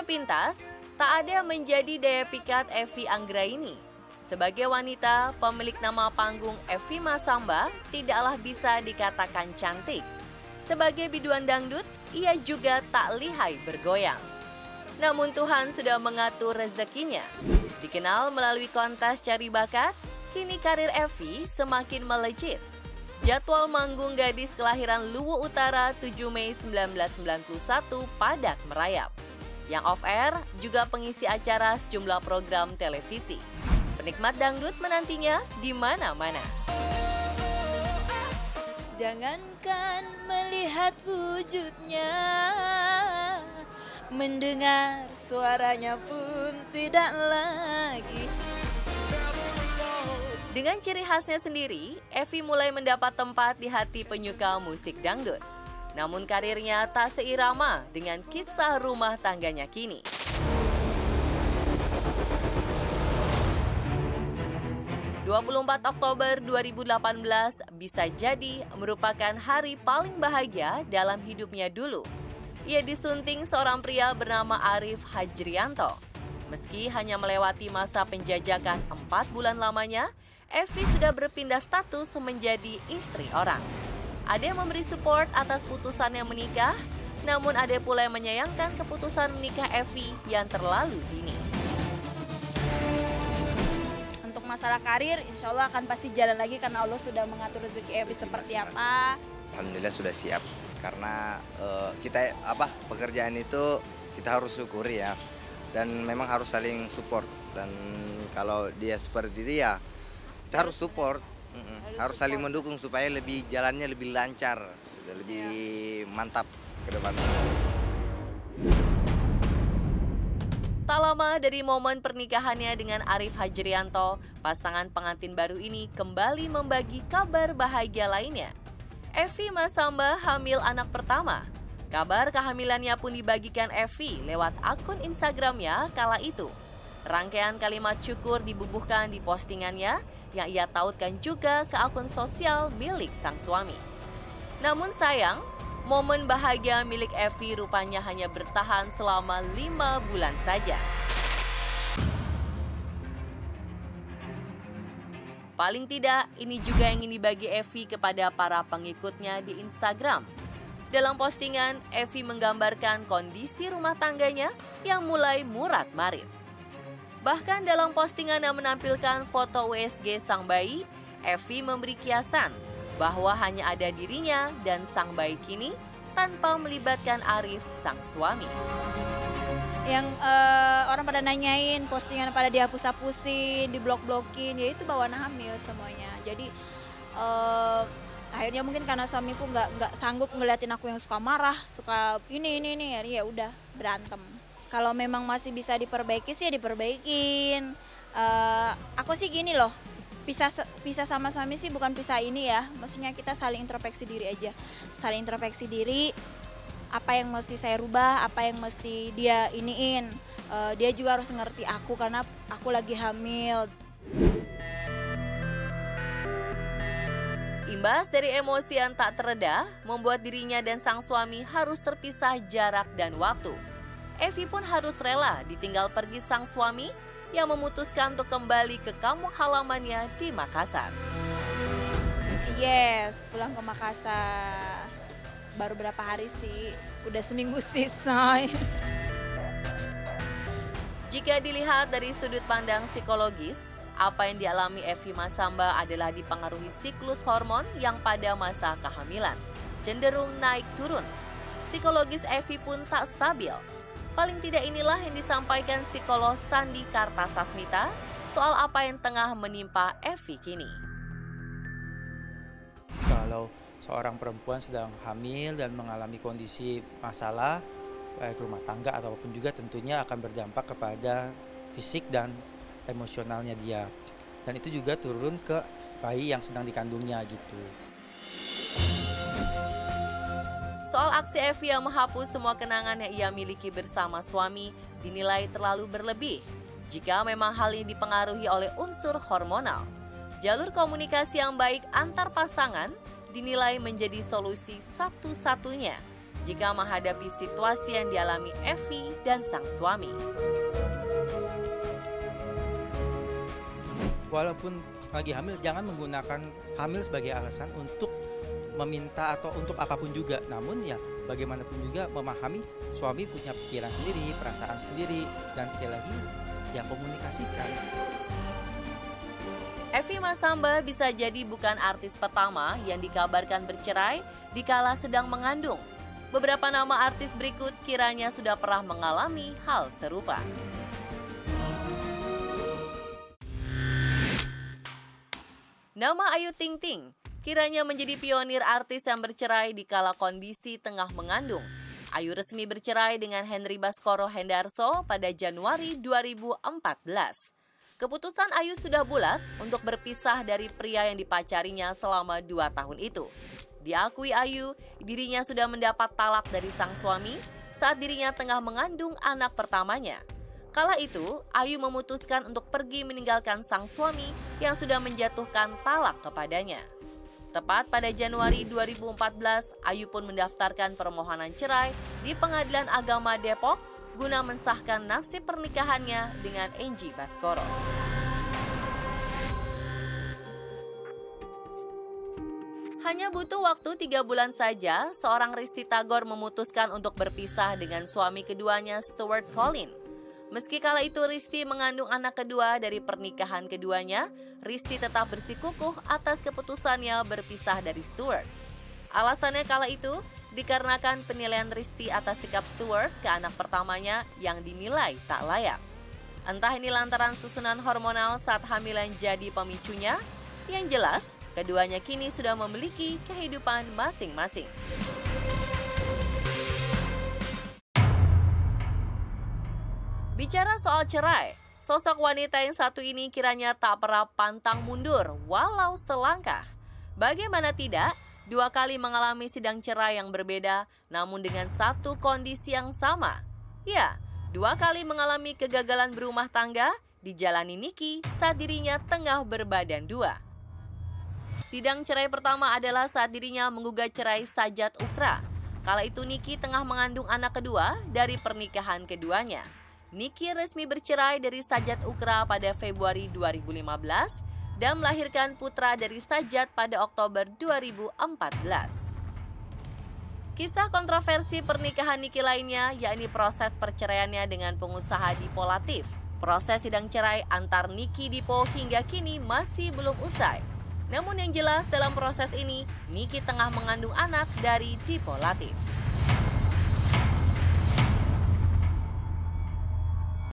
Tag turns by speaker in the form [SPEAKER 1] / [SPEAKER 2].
[SPEAKER 1] Sepintas, tak ada yang menjadi daya pikat Evi Anggraini. Sebagai wanita, pemilik nama panggung Evi Masamba tidaklah bisa dikatakan cantik. Sebagai biduan dangdut, ia juga tak lihai bergoyang. Namun Tuhan sudah mengatur rezekinya. Dikenal melalui kontes cari bakat, kini karir Evi semakin melejit. Jadwal manggung gadis kelahiran Luwu Utara 7 Mei 1991 padat merayap. Yang off-air juga pengisi acara sejumlah program televisi. Penikmat dangdut menantinya di mana-mana.
[SPEAKER 2] Jangankan melihat wujudnya, mendengar suaranya pun tidak lagi.
[SPEAKER 1] Dengan ciri khasnya sendiri, Evi mulai mendapat tempat di hati penyuka musik dangdut. Namun karirnya tak seirama dengan kisah rumah tangganya kini. Oktober 2018 bisa jadi merupakan hari paling bahagia dalam hidupnya dulu. Ia disunting seorang pria bernama Arif Hajrianto. Meski hanya melewati masa penjajakan 4 bulan lamanya, Evi sudah berpindah status menjadi istri orang. Ada yang memberi support atas putusannya menikah, namun ada pula yang menyayangkan keputusan menikah Evi yang terlalu dini.
[SPEAKER 2] Untuk masalah karir, insya Allah akan pasti jalan lagi karena Allah sudah mengatur rezeki Evi seperti apa.
[SPEAKER 3] Alhamdulillah sudah siap karena pekerjaan itu kita harus syukuri ya, dan memang harus saling support, dan kalau dia seperti itu ya kita harus support. Harus saling mendukung supaya jalannya lebih lancar, lebih mantap ke depan.
[SPEAKER 1] Tak lama dari momen pernikahannya dengan Arif Hajrianto, pasangan pengantin baru ini kembali membagi kabar bahagia lainnya. Evi Masamba hamil anak pertama. Kabar kehamilannya pun dibagikan Evi lewat akun Instagramnya kala itu. Rangkaian kalimat syukur dibubuhkan di postingannya yang ia tautkan juga ke akun sosial milik sang suami. Namun sayang, momen bahagia milik Evi rupanya hanya bertahan selama 5 bulan saja. Paling tidak, ini juga yang ingin dibagi Evi kepada para pengikutnya di Instagram. Dalam postingan, Evi menggambarkan kondisi rumah tangganya yang mulai murat-marit. Bahkan dalam postingan yang menampilkan foto USG sang bayi, Evi memberi kiasan bahwa hanya ada dirinya dan sang bayi kini tanpa melibatkan Arif sang suami.
[SPEAKER 2] Yang orang pada nanyain, postingan pada dihapus-hapusin, diblok-blokin, ya itu bawaan hamil semuanya. Jadi akhirnya mungkin karena suamiku nggak sanggup ngeliatin aku yang suka marah, suka ini ya udah berantem. Kalau memang masih bisa diperbaiki sih ya diperbaikin. Aku sih gini loh, pisah sama suami sih bukan pisah ini ya. Maksudnya kita saling introspeksi diri aja. Saling introspeksi diri, apa yang mesti saya rubah, apa yang mesti dia iniin. Dia juga harus ngerti aku karena aku lagi hamil.
[SPEAKER 1] Imbas dari emosi yang tak tereda, membuat dirinya dan sang suami harus terpisah jarak dan waktu. Evi pun harus rela ditinggal pergi sang suami yang memutuskan untuk kembali ke kampung halamannya di Makassar.
[SPEAKER 2] Yes, pulang ke Makassar. Baru berapa hari sih, udah seminggu sih, say.
[SPEAKER 1] Jika dilihat dari sudut pandang psikologis, apa yang dialami Evi Masamba adalah dipengaruhi siklus hormon yang pada masa kehamilan cenderung naik turun. Psikologis Evi pun tak stabil. Paling tidak inilah yang disampaikan psikolog Sandi Kartasasmita soal apa yang tengah menimpa Evi kini.
[SPEAKER 4] Kalau seorang perempuan sedang hamil dan mengalami kondisi masalah baik rumah tangga ataupun juga tentunya akan berdampak kepada fisik dan emosionalnya dia. Dan itu juga turun ke bayi yang sedang dikandungnya gitu.
[SPEAKER 1] Soal aksi Evi yang menghapus semua kenangan yang ia miliki bersama suami dinilai terlalu berlebih jika memang hal ini dipengaruhi oleh unsur hormonal. Jalur komunikasi yang baik antar pasangan dinilai menjadi solusi satu-satunya jika menghadapi situasi yang dialami Evi dan sang suami.
[SPEAKER 4] Walaupun lagi hamil, jangan menggunakan hamil sebagai alasan untuk meminta atau untuk apapun juga. Namun ya bagaimanapun juga memahami suami punya pikiran sendiri, perasaan sendiri, dan sekali lagi ya komunikasikan.
[SPEAKER 1] Evi Masamba bisa jadi bukan artis pertama yang dikabarkan bercerai dikala sedang mengandung. Beberapa nama artis berikut kiranya sudah pernah mengalami hal serupa. Nama Ayu Ting Ting kiranya menjadi pionir artis yang bercerai dikala kondisi tengah mengandung. Ayu resmi bercerai dengan Henry Baskoro Hendarso pada Januari 2014. Keputusan Ayu sudah bulat untuk berpisah dari pria yang dipacarinya selama 2 tahun itu. Diakui Ayu, dirinya sudah mendapat talak dari sang suami saat dirinya tengah mengandung anak pertamanya. Kala itu, Ayu memutuskan untuk pergi meninggalkan sang suami yang sudah menjatuhkan talak kepadanya. Tepat pada Januari 2014, Ayu pun mendaftarkan permohonan cerai di Pengadilan Agama Depok guna mensahkan nasib pernikahannya dengan Enji Baskoro. Hanya butuh waktu 3 bulan saja, seorang Risty Tagor memutuskan untuk berpisah dengan suami keduanya, Stuart Collin. Meski kala itu Risty mengandung anak kedua dari pernikahan keduanya, Risty tetap bersikukuh atas keputusannya berpisah dari Stuart. Alasannya kala itu dikarenakan penilaian Risty atas sikap Stuart ke anak pertamanya yang dinilai tak layak. Entah ini lantaran susunan hormonal saat hamil yang jadi pemicunya, yang jelas keduanya kini sudah memiliki kehidupan masing-masing. Bicara soal cerai, sosok wanita yang satu ini kiranya tak pernah pantang mundur walau selangkah. Bagaimana tidak, 2 kali mengalami sidang cerai yang berbeda namun dengan satu kondisi yang sama. Ya, 2 kali mengalami kegagalan berumah tangga dijalani Niki saat dirinya tengah berbadan 2. Sidang cerai pertama adalah saat dirinya menggugat cerai Sajat Ukra. Kala itu Niki tengah mengandung anak kedua dari pernikahan keduanya. Niki resmi bercerai dari Sajat Ukra pada Februari 2015 dan melahirkan putra dari Sajat pada Oktober 2014. Kisah kontroversi pernikahan Niki lainnya yakni proses perceraiannya dengan pengusaha Dipo Latif. Proses sidang cerai antar Niki Dipo hingga kini masih belum usai. Namun yang jelas dalam proses ini, Niki tengah mengandung anak dari Dipo Latif.